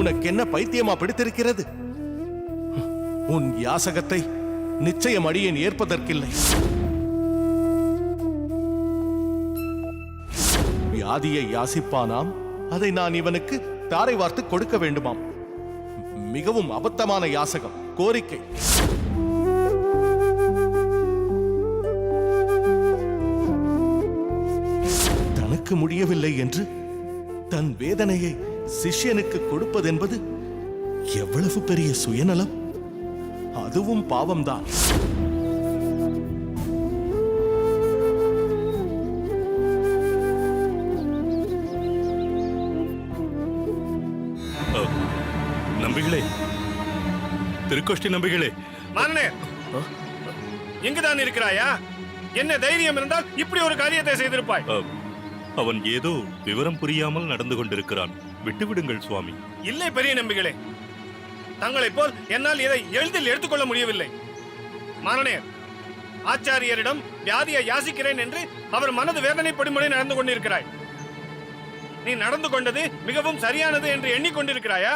உனக்கென்ன பைத்தியமா பிடித்திருக்கிறது? உன் யாசகத்தை நிச்சயம் அடியேன் ஏற்பதற்கில்லை. வியாதியை யாசிப்பானாம், அதை நான் இவனுக்கு தாரை வார்த்து கொடுக்க வேண்டுமாம். மிகவும் அபத்தமான யாசகம், கோரிக்கை. தனக்கு முடியவில்லை என்று தன் வேதனையை சிஷ்யனுக்கு கொடுப்பதென்பது எவ்வளவு பெரிய சுயநலம்! அதுவும் பாவம்தான். நம்பிகளே, திருக்கோஷ்டி நம்பிகளே. மாறனே, எங்குதான் இருக்கிறாயா? என்ன தைரியம் இருந்தால் இப்படி ஒரு காரியத்தை செய்திருப்பாய். அவன் ஏதோ விவரம் புரியாமல் நடந்து கொண்டிருக்கிறான். விட்டுவிடுங்கள் சுவாமி. இல்லை பெரிய நம்பிகளே, தங்களைப் போல் என்னால் இதை எளிதில் எடுத்துக்கொள்ள முடியவில்லை. மாறனே, ஆச்சாரியரிடம் வியாதியை யாசிக்கிறேன் என்று அவர் மனது வேதனைப்படும்படி நடந்து கொண்டிருக்கிறாய். நீ நடந்து கொண்டது மிகவும் சரியானது என்று எண்ணிக்கொண்டிருக்கிறாயா?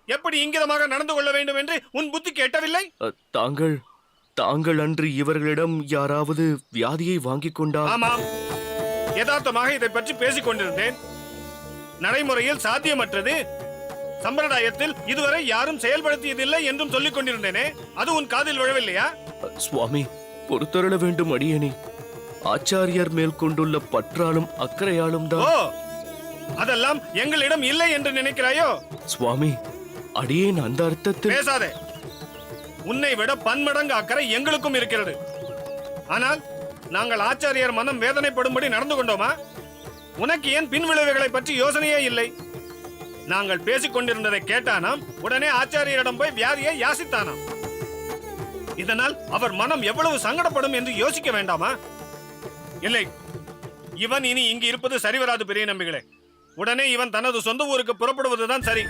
எப்படி இங்கிதமாக நடந்து கொள்ள வேண்டும் என்று உன் புத்திக்கு எட்டவில்லை? தாங்கள் அன்று இவர்களிடம் யாராவது வியாதியை வாங்கிக் கொண்டார்? ஆமாம், யதார்த்தமாக இதை பற்றி பேசிக் கொண்டிருந்தேன். நடைமுறையில் சாத்தியமற்றது, சம்பிரதாயத்தில் இதுவரை யாரும் செயல்படுத்தியதில்லை என்றும் சொல்லிக் கொண்டிருந்தேனே, அது உன் காதில் விழவில்லையா? சுவாமி, பொறுத்தருள வேண்டும் அடியேனே. ஆச்சாரியார் மேல் கொண்டுள்ள பற்றாலும் அக்கறையாலும் தான். ஓ, அதெல்லாம் எங்களிடம் இல்லை என்று நினைக்கிறாயோ? சுவாமி, அடியேன் அந்த அர்த்தத்தில் பேசாதே. உன்னை விட பன்மடங்கு அக்கறை எங்களுக்கும் இருக்கிறது. ஆனால் நாங்கள் ஆச்சாரியார் மனம் வேதனைப்படும்படி நடந்து கொண்டோமா? உனக்கு ஏன் பின் விளைவுகளை பற்றி யோசனையே இல்லை? நாங்கள் பேசிக் கொண்டிருந்ததை கேட்டானாம், உடனே ஆச்சாரியரிடம் போய் வியாதியை யாசித்தானாம். இதனால் அவர் மனம் எவ்வளவு சங்கடப்படும் என்று யோசிக்க வேண்டாமா? இல்லை, இவன் இனி இங்கு இருப்பது சரிவராது பெரிய நம்பிகளே. உடனே இவன் தனது சொந்த ஊருக்கு புறப்படுவதுதான் சரி.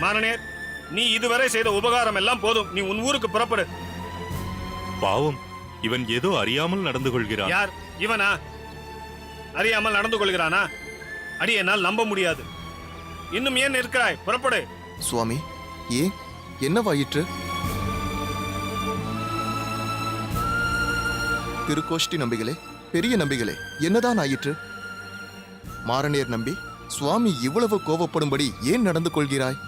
மானனேர், நீ இதுவரை செய்த உபகாரம் எல்லாம் போதும். நீ உன் ஊருக்கு புறப்படு. பாவம், இவன் ஏதோ அறியாமல் நடந்து கொள்கிறான். யார் இவனா? அறியாமல் நடந்து கொள்கிறானா? அடி, என்னால் நம்ப முடியாது. இன்னும் ஏன் இருக்கிறாய்? புறப்படு. சுவாமி, ஏன் என்னவாயிற்று? திருக்கோஷ்டி நம்பிகளே, பெரிய நம்பிகளே, என்னதான் ஆயிற்று? மாறனேர் நம்பி, சுவாமி இவ்வளவு கோபப்படும்படி ஏன் நடந்து கொள்கிறாய்?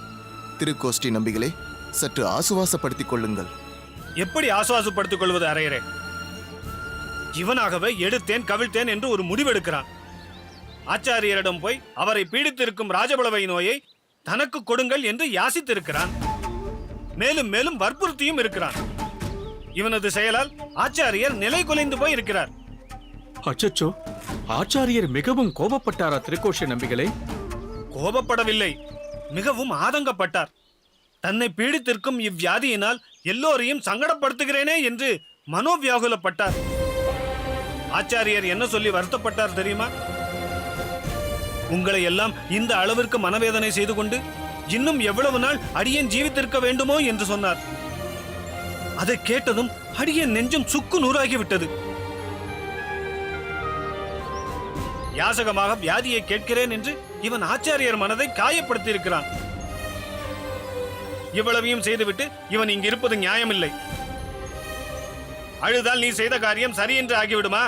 திருக்கோஷ்டி நம்பிகளே, சற்று ஆசுவாசப்படுத்திக் கொள்ளுங்கள். எப்படி ஆசுவாசப்படுத்திக் கொள்வது அரையரே? இவனாகவே எடுத்தேன் கவிழ்த்தேன் என்று ஒரு முடிவெடுக்கிறான். ஆச்சாரியரிடம் போய் அவரை பீடித்திருக்கும் ராஜபலவை நோயை தனக்கு கொடுங்கள் என்று யாசித்திருக்கிறான். மேலும் மேலும் வற்புறுத்தியும் இருக்கிறான். இவனது செயலால் ஆச்சாரியர் நிலை குலைந்து போய் இருக்கிறார். அச்சச்சோ, ஆச்சாரியர் மிகவும் கோபப்பட்டாரா திருக்கோஷ்டி நம்பிகளே? கோபப்படவில்லை, மிகவும் ஆதங்கப்பட்டார். தன்னை பீடித்திருக்கும் இவ்வியாதியினால் எல்லோரையும் சங்கடப்படுத்துகிறேனே என்று மனோவியாகுலப்பட்டார். ஆச்சாரியர் என்ன சொல்லி வருத்தப்பட்டார் தெரியுமா? உங்களை எல்லாம் இந்த அளவிற்கு மனவேதனை செய்து கொண்டு இன்னும் எவ்வளவு நாள் அடியேன் ஜீவித்திருக்க வேண்டுமோ என்று சொன்னார். அதை கேட்டதும் அடியேன் நெஞ்சம் சுக்கு நூறாகிவிட்டது. யாசகமாக வியாதியை கேட்கிறேன் என்று இவன் ஆச்சாரியர் மனதை காயப்படுத்தி இருக்கிறான். இவ்வளவையும் செய்துவிட்டு இவன் இங்கு இருப்பது நியாயமில்லை. அழுதால் நீ செய்த காரியம் சரி என்று ஆகிவிடுமா?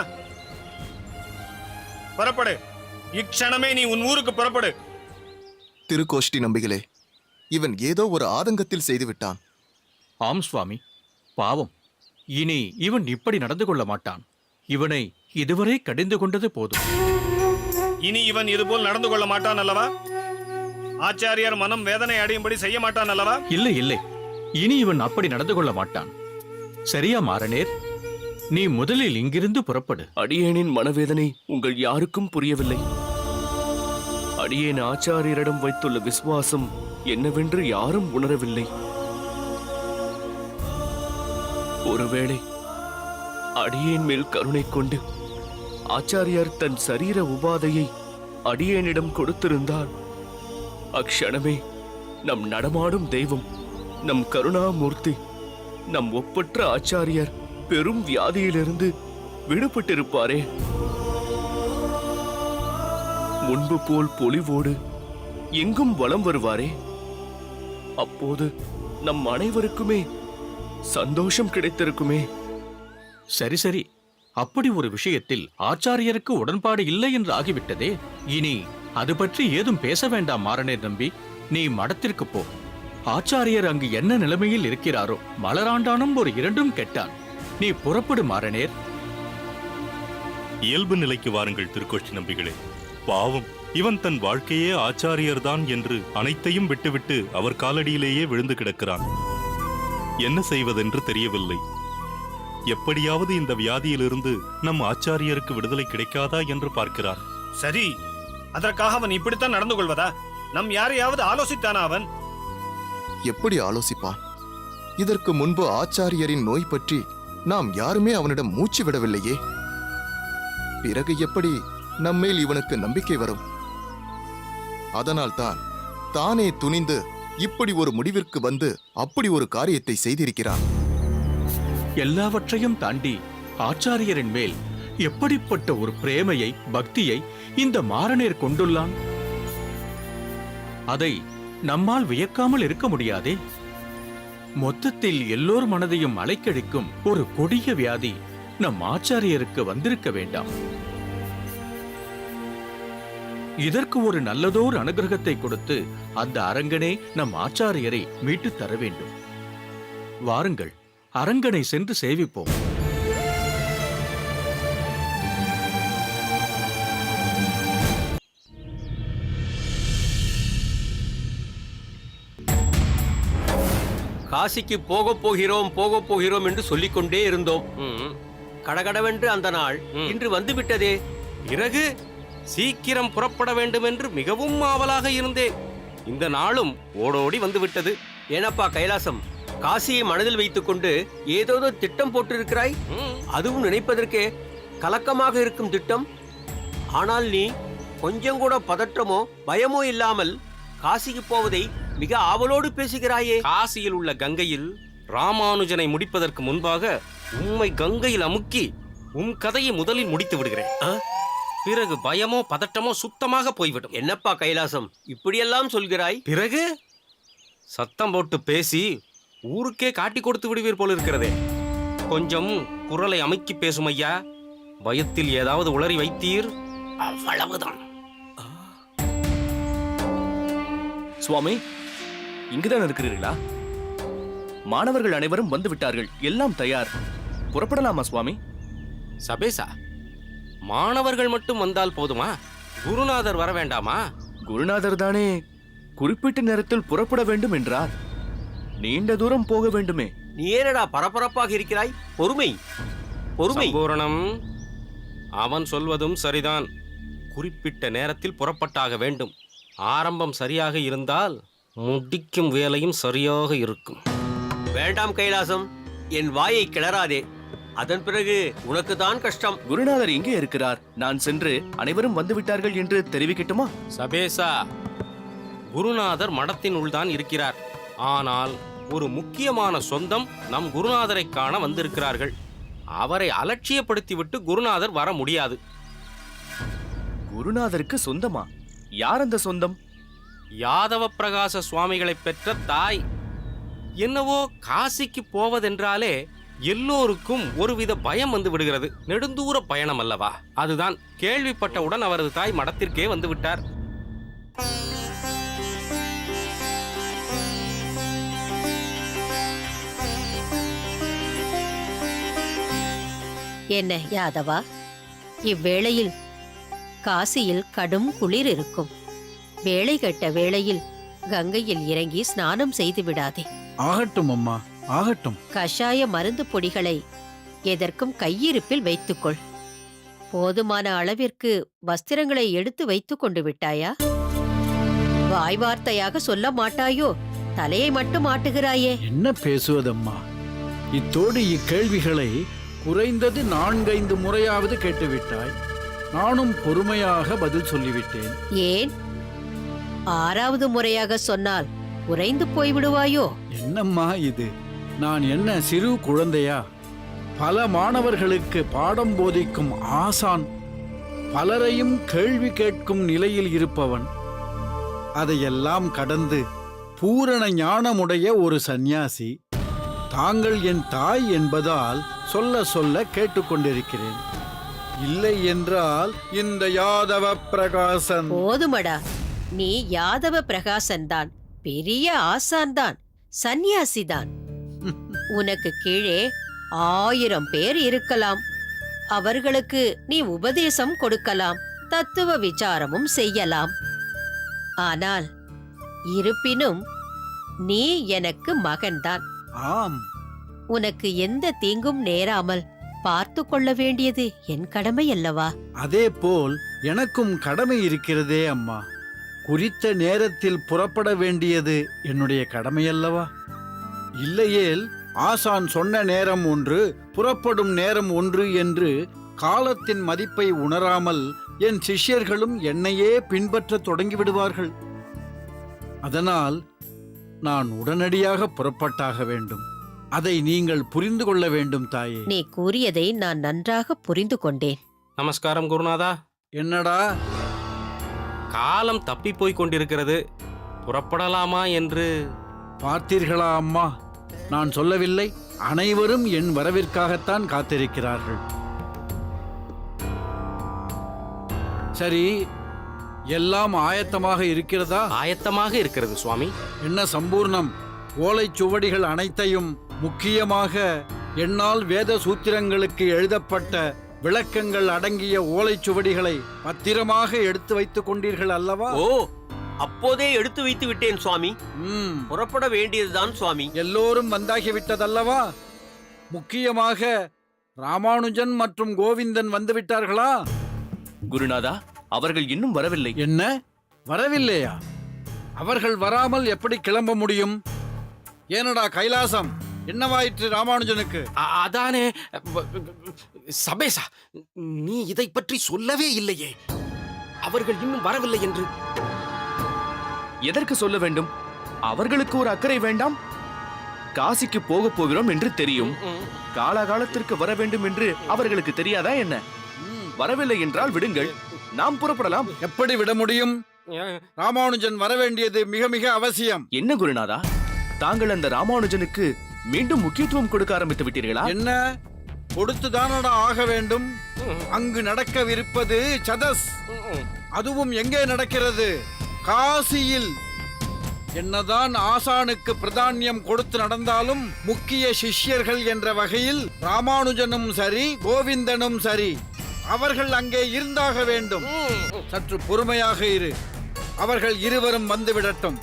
புறப்படு, இக்ஷணமே நீ உன் ஊருக்கு புறப்படு. திருக்கோஷ்டி நம்பிகளே, இவன் ஏதோ ஒரு ஆதங்கத்தில் செய்துவிட்டான். ஆம் சுவாமி, பாவம். இனி இவன் இப்படி நடந்து கொள்ள மாட்டான். இவனை இதுவரை கடிந்து கொண்டது போதும். இனி இவன் இதுபோல் நடந்து கொள்ள மாட்டான் அல்லவா? ஆச்சாரியார் மனம் வேதனை அடையும்படி செய்ய மாட்டான் அல்லவா? இல்லை இல்லை, இனி இவன் அப்படி நடந்து கொள்ள மாட்டான். சரியா மாறனேர்? நீ முதலில் இங்கிருந்து புறப்படு. அடியேனின் மனவேதனை உங்கள் யாருக்கும் புரியவில்லை. அடியேன் ஆச்சாரியரிடம் வைத்துள்ள விசுவாசம் என்னவென்று யாரும் உணரவில்லை. ஒருவேளை அடியேன் மேல் கருணை கொண்டு ஆச்சாரியார் தன் சரீர உபாதையை அடியேனிடம் கொடுத்திருந்தார், அக்ஷணமே நம் நடமாடும் தெய்வம், நம் கருணாமூர்த்தி, நம் ஒப்பற்ற ஆச்சாரியார் பெரும் வியாதியிலிருந்து விடுபட்டிருப்பாரே. முன்பு போல் பொலிவோடு எங்கும் வலம் வருவாரே. அப்போது நம் அனைவருக்குமே சந்தோஷம் கிடைத்திருக்குமே. சரி சரி, அப்படி ஒரு விஷயத்தில் ஆச்சாரியருக்கு உடன்பாடு இல்லை என்று ஆகிவிட்டதே. இனி அது பற்றி ஏதும் பேச வேண்டாம் மாறனேர் நம்பி. நீ மடத்திற்கு போ. ஆச்சாரியர் அங்கு என்ன நிலைமையில் இருக்கிறாரோ, மலராண்டானும் ஒரு இரண்டும் கெட்டான். நீ புறப்படு மாறனேர். இயல்பு நிலைக்கு வாருங்கள் திருக்கோஷ்டி நம்பிகளே. பாவம், இவன் தன் வாழ்க்கையே ஆச்சாரியர்தான் என்று அனைத்தையும் விட்டுவிட்டு அவர் காலடியிலேயே விழுந்து கிடக்கிறான். என்ன செய்வதென்று தெரியவில்லை. எப்படியாவது இந்த வியாதியிலிருந்து நம் ஆச்சாரியருக்கு விடுதலை கிடைக்காதா என்று பார்க்கிறான். சரி, அதற்காக அவன் இப்படித்தான் நடந்து கொள்வதா? நம் யாரையாவது ஆலோசித்தானா அவன்? எப்படி ஆலோசிப்பான்? இதற்கு முன்பு ஆச்சாரியரின் நோய் பற்றி நாம் யாருமே அவனிடம் மூச்சு விடவில்லையே. பிறகு எப்படி நம்மேல் இவனுக்கு நம்பிக்கை வரும்? அதனால்தான் தானே துணிந்து இப்படி ஒரு முடிவிற்கு வந்து அப்படி ஒரு காரியத்தை செய்திருக்கிறான். எல்லாவற்றையும் தாண்டி ஆச்சாரியரின் மேல் எப்படிப்பட்ட ஒரு பிரேமையை, பக்தியை இந்த மாறனேர் கொண்டுள்ளான்? அதை நம்மால் வியக்காமல் இருக்க முடியாதே. மொத்தத்தில் எல்லோர் மனதையும் அலைக்கழிக்கும் ஒரு கொடிய வியாதி நம் ஆச்சாரியருக்கு வந்திருக்க வேண்டாம். இதற்கு ஒரு நல்லதோர் அனுகிரகத்தை கொடுத்து அந்த அரங்கனே நம் ஆச்சாரியரை மீட்டுத் தர வேண்டும். வாருங்கள், அரங்கனை சென்று சேவிப்போம். காசிக்கு போகப் போகிறோம் என்று சொல்லிக்கொண்டே இருந்தோம். கடகடவென்று அந்த நாள் இன்று வந்துவிட்டதே. பிறகு சீக்கிரம் புறப்பட வேண்டும் என்று மிகவும் ஆவலாக இருந்தேன். இந்த நாளும் ஓடோடி வந்துவிட்டது. ஏனப்பா கைலாசம், காசியை மனதில் வைத்துக்கொண்டு ஏதோதோ திட்டம் போட்டிருக்கிறாய். அதுவும் நினைப்பதற்கே கலக்கமாக இருக்கும் திட்டம். ஆனால் நீ கொஞ்சம் கூட பதற்றமோ பயமோ இல்லாமல் காசிக்கு போவதை மிக ஆவலோடு பேசுகிறாயே. காசியில் உள்ள கங்கையில் ராமானுஜனை முடிப்பதற்கு முன்பாக உம்மை கங்கையில் அமுக்கி உம் கதையை முதலில் முடித்து விடுகிறேன். பிறகு பயமோ பதட்டமோ சுத்தமாக போய்விடும். என்னப்பா கைலாசம், இப்படியெல்லாம் சொல்கிறாய்? பிறகு சத்தம் போட்டு பேசி ஊருக்கே காட்டி கொடுத்து விடுவீர் போல இருக்கிறதே. கொஞ்சம் குரலை அமைக்கி பேசும் ஐயா. பயத்தில் ஏதாவது உளறி வைத்தீர், அவ்வளவுதான். சுவாமி, இங்குதான் இருக்கிறீர்களா? மாணவர்கள் அனைவரும் வந்து விட்டார்கள். எல்லாம் தயார். புறப்படலாமா சுவாமி? சபேசா, மாணவர்கள் மட்டும் வந்தால் போதுமா? குருநாதர் வர வேண்டாமா? குருநாதர் தானே குறிப்பிட்ட நேரத்தில் புறப்பட வேண்டும் என்றார். நீண்ட தூரம் போக வேண்டுமே. நீ ஏனடா பரபரப்பாக இருக்கிறாய்? பொறுமை பொறுமை. பூரணம், அவன் சொல்வதும் சரிதான். குறிப்பிட்ட நேரத்தில் புறப்பட்டாக வேண்டும். ஆரம்பம் சரியாக இருந்தால் முடிக்கும் வேலையும் சரியாக இருக்கும். வேண்டாம் கைலாசம், என் வாயை கிளறாதே. அதன் பிறகு உனக்கு தான் கஷ்டம். குருநாதர் எங்கே இருக்கிறார்? நான் சென்று அனைவரும் வந்து விட்டார்கள் என்று தெரிவிக்கட்டுமா? சபேசா, குருநாதர் மடத்தின் உள்தான் இருக்கிறார். ஆனால் ஒரு முக்கியமான சொந்தம் நம் குருநாதரை காண வந்திருக்கிறார்கள். அவரை அலட்சியப்படுத்திவிட்டு குருநாதர் வர முடியாது. குருநாதருக்கு சொந்தமா? யார் அந்த சொந்தம்? யாதவ பிரகாச சுவாமிகளை பெற்ற தாய். என்னவோ காசிக்கு போவதென்றாலே எல்லோருக்கும் ஒருவித பயம் வந்து விடுகிறது. நெடுந்தூர பயணம் அல்லவா? அதுதான் கேள்விப்பட்டவுடன் அவரது தாய் மடத்திற்கே வந்து விட்டார். என்ன யாதவா, இவ்வேளையில் காசியில் கடும் குளிர் இருக்கும். வேளை கட்ட வேளையில் கங்கையில் இறங்கி ஸ்நானம் செய்து விடாதே. ஆகட்டும் அம்மா, ஆகட்டும். கஷாய மருந்து பொடிகளை எதற்கும் கையிருப்பில் வைத்துக்கொள். போதுமான அளவிற்கு வஸ்திரங்களை எடுத்து வைத்துக் கொண்டு விட்டாயா? வாய் வார்த்தையாக சொல்ல மாட்டாயோ? தலையை மட்டும் ஆட்டுகிறாயே. என்ன பேசுவதம்மா? இத்தோடு இக்கேள்விகளை குறைந்தது 4-5 முறையாவது கேட்டுவிட்டாய். நானும் பொறுமையாக பதில் சொல்லிவிட்டேன். ஏன் 6வது முறையாக சொன்னால் குறைந்து போய்விடுவாயோ? என்னம்மா இது? நான் என்ன சிறு குழந்தையா? பல மாணவர்களுக்கு பாடம் போதிக்கும் ஆசான், பலரையும் கேள்வி கேட்கும் நிலையில் இருப்பவன். அதையெல்லாம் கடந்து பூரண ஞானமுடைய ஒரு சந்நியாசி. தாங்கள் என் தாய் என்பதால் சொல்ல சொல்ல கேட்டுக்கொண்டிருக்கிறேன். இல்லை என்றால் இந்த யாதவ பிரகாசன். போதுமடா, நீ யாதவ பிரகாசன் தான், பெரிய ஆசான் தான், சந்நியாசிதான். உனக்கு கீழே 1000 பேர் இருக்கலாம். அவர்களுக்கு நீ உபதேசம் கொடுக்கலாம், தத்துவ விசாரமும் செய்யலாம். ஆனால் இருப்பினும் நீ எனக்கு மகன்தான். ஆம், உனக்கு எந்த தீங்கும் நேராமல் பார்த்து கொள்ள வேண்டியது என் கடமை அல்லவா? அதே போல் எனக்கும் கடமை இருக்கிறதே அம்மா. குறித்த நேரத்தில் புறப்பட வேண்டியது என்னுடைய கடமையல்லவா? இல்லையேல் ஆசான் சொன்ன நேரம் ஒன்று, புறப்படும் நேரம் ஒன்று என்று காலத்தின் மதிப்பை உணராமல் என் சிஷ்யர்களும் என்னையே பின்பற்றத் தொடங்கிவிடுவார்கள். அதனால் நான் உடனடியாக புறப்பட்டாக வேண்டும். அதை நீங்கள் புரிந்து கொள்ள வேண்டும் தாயே. நீ கூறியதை நான் நன்றாக புரிந்து கொண்டேன். நமஸ்காரம் குருநாதா. என்னடா? காலம் தப்பி போய் கொண்டிருக்கிறது, புறப்படலாமா என்று. பார்த்தீர்களா அம்மா, நான் சொல்லவில்லை? அனைவரும் என் வரவிற்காகத்தான் காத்திருக்கிறார்கள். சரி, எல்லாம் ஆயத்தமாக இருக்கிறதா? ஆயத்தமாக இருக்கிறது சுவாமி. என்ன சம்பூர்ணம்? ஓலைச்சுவடிகள் அனைத்தையும், முக்கியமாக என்னால் வேத சூத்திரங்களுக்கு எழுதப்பட்ட விளக்கங்கள் அடங்கிய ஓலைச்சுவடிகளை பத்திரமாக எடுத்து வைத்துக் கொண்டீர்கள் அல்லவா? ஓ, அப்போதே எடுத்து வைத்து விட்டேன் சுவாமி. புறப்பட வேண்டியதுதான் சுவாமி. எல்லோரும் வந்தாகிவிட்டதல்லவா? முக்கியமாக ராமானுஜன் மற்றும் கோவிந்தன் வந்துவிட்டார்களா? குருநாதா, அவர்கள் இன்னும் வரவில்லை. என்ன, வரவில்லையா? அவர்கள் வராமல் எப்படி கிளம்ப முடியும்? ஏனடா கைலாசம், என்னவாயிற்று ராமானுஜனுக்கு? அதானே சபேசா, நீ இதை பற்றி சொல்லவே இல்லையே. அவர்கள் இன்னும் வரவில்லை என்று. எதற்கு சொல்ல வேண்டும்? அவர்களுக்கு ஒரு அக்கறை வேண்டாம்? காசிக்கு போக போகிறோம் என்று தெரியும். காலாகாலத்திற்கு வர வேண்டும் என்று அவர்களுக்கு தெரியாதா என்ன? வரவில்லை என்றால் விடுங்கள், நாம் புறப்படலாம். எப்படி விட முடியும்? ராமானுஜன் வரவேண்டியது மிக மிக அவசியம். என்ன குருநாதா, தாங்கள் அந்த ராமானுஜனுக்கு மீண்டும் முக்கியத்துவம் கொடுக்க ஆரம்பித்து விட்டீர்களா? என்ன, கொடுத்துதானடா ஆக வேண்டும். அங்கு நடக்கவிருப்பது சதஸ். அதுவும் எங்கே நடக்கிறது? காசியில். என்னதான் ஆசானுக்கு பிரதானியம் கொடுத்து நடந்தாலும் முக்கிய சிஷ்யர்கள் என்ற வகையில் ராமானுஜனும் சரி, கோவிந்தனும் சரி, அவர்கள் அங்கே இருந்தாக வேண்டும். சற்று பொறுமையாக இரு. அவர்கள் இருவரும் வந்துவிடட்டும்.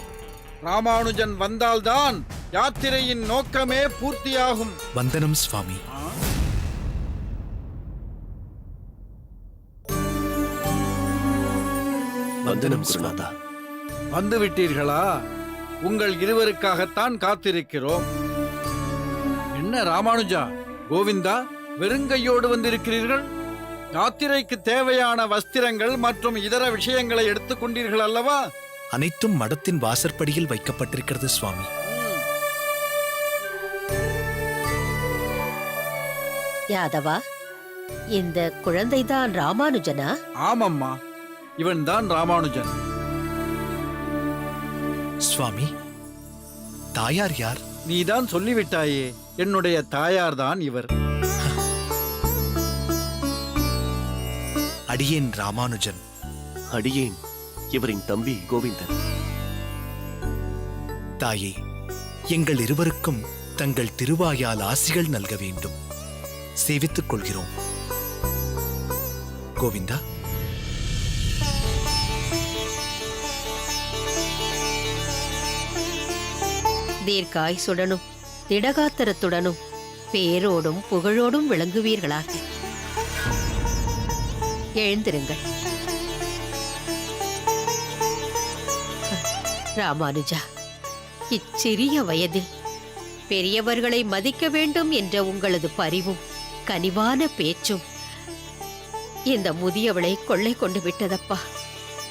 ராமானுஜன் வந்தால்தான் யாத்திரையின் நோக்கமே பூர்த்தியாகும். வந்தனம் சுவாமி. வந்தனம் குருநாதா. வந்துவிட்டீர்களா? உங்கள் இருவருக்காகத்தான் காத்திருக்கிறோம். என்ன ராமானுஜா, கோவிந்தா, வெறுங்கையோடு வந்திருக்கிறீர்கள்? யாத்திரைக்கு தேவையான வஸ்திரங்கள் மற்றும் இதர விஷயங்களை எடுத்துக் கொண்டீர்கள் அல்லவா? அனைத்தும் மடத்தின் வாசற்படியில் வைக்கப்பட்டிருக்கிறது சுவாமி. யாதவா, இந்த குழந்தைதான் ராமானுஜனா? ஆமம்மா, இவன்தான் ராமானுஜன். சுவாமி, தாயார் யார்? நீதான் சொல்லிவிட்டாயே, என்னுடைய தாயார்தான் இவர். அடியேன் ராமானுஜன். அடியேன் இவரின் தம்பி கோவிந்தன். தாயே, எங்கள் இருவருக்கும் தங்கள் திருவாயால் ஆசிகள் நல்க வேண்டும். சேவித்துக் கொள்கிறோம். கோவிந்தா, தீர்க்காயுசுடனும் திடகாத்திரத்துடனும் பேரோடும் புகழோடும் விளங்குவீர்களாக. எழுந்திருங்கள். ராமானுஜா, இச்சிறிய வயதில் பெரியவர்களை மதிக்க வேண்டும் என்ற உங்களது பரிவும் கனிவான பேச்சும் இந்த முதியவளை கொள்ளை கொண்டு விட்டதப்பா.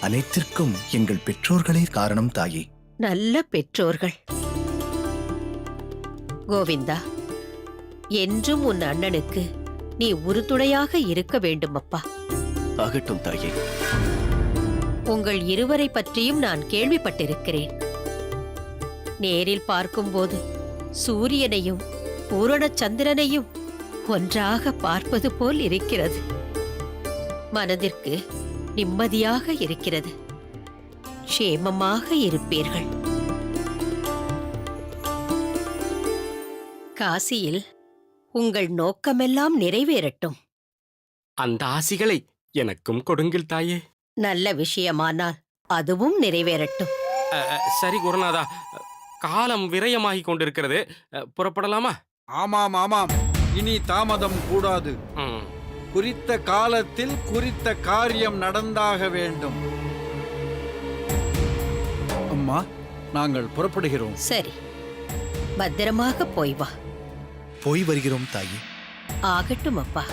அனைத்திற்கும் எங்கள் பெற்றோர்களே காரணம் தாயே. நல்ல பெற்றோர்கள். கோவிந்தா, என்றும் உன் அண்ணனுக்கு நீ உறுதுணையாக இருக்க வேண்டும் அப்பா. ஆகட்டும் தாயே. உங்கள் இருவரை பற்றியும் நான் கேள்விப்பட்டிருக்கிறேன். நேரில் பார்க்கும்போது சூரியனையும் பூரண சந்திரனையும் ஒன்றாக பார்ப்பது போல் இருக்கிறது. மனதிற்கு நிம்மதியாக இருக்கிறது. க்ஷேமமாக இருப்பீர்கள். காசியில் உங்கள் நோக்கமெல்லாம் நிறைவேறட்டும். அந்த ஆசிகளை எனக்கும் கொடுங்கள் தாயே. நல்ல விஷயமானால் அதுவும் நிறைவேறட்டும். சரி குருநாதா, காலம் விரயமாகிக் கொண்டிருக்கிறது. புறப்படலாமா? ஆமாம் ஆமாம், இனி தாமதம் கூடாது. ம். குறித்த காலத்தில் குறித்த காரியம் நடந்தாக வேண்டும். அம்மா, நாங்கள் புறப்படுகிறோம். சரி, பத்திரமாக போய் வா. போய் வருகிறோம் தாயே. ஆகட்டும் அப்பா.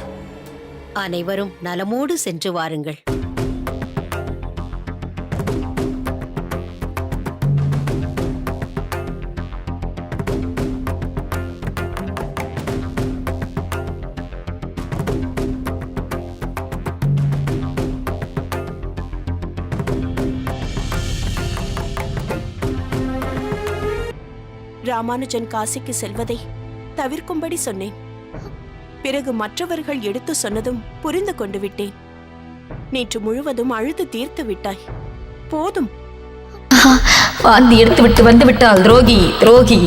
அனைவரும் நலமோடு சென்று வாருங்கள். ராமானுஜன் காசிக்கு செல்வதை தவிர்க்கும்படி சொன்னேன். பிறகு மற்றவர்கள் எடுத்து சொன்னதும் புரிந்து கொண்டு விட்டேன். நேற்று முழுவதும் அழுது தீர்த்து விட்டாய். போதும். வாந்தி எடுத்து விட்டு வந்து விட்டால் துரோகி துரோகி.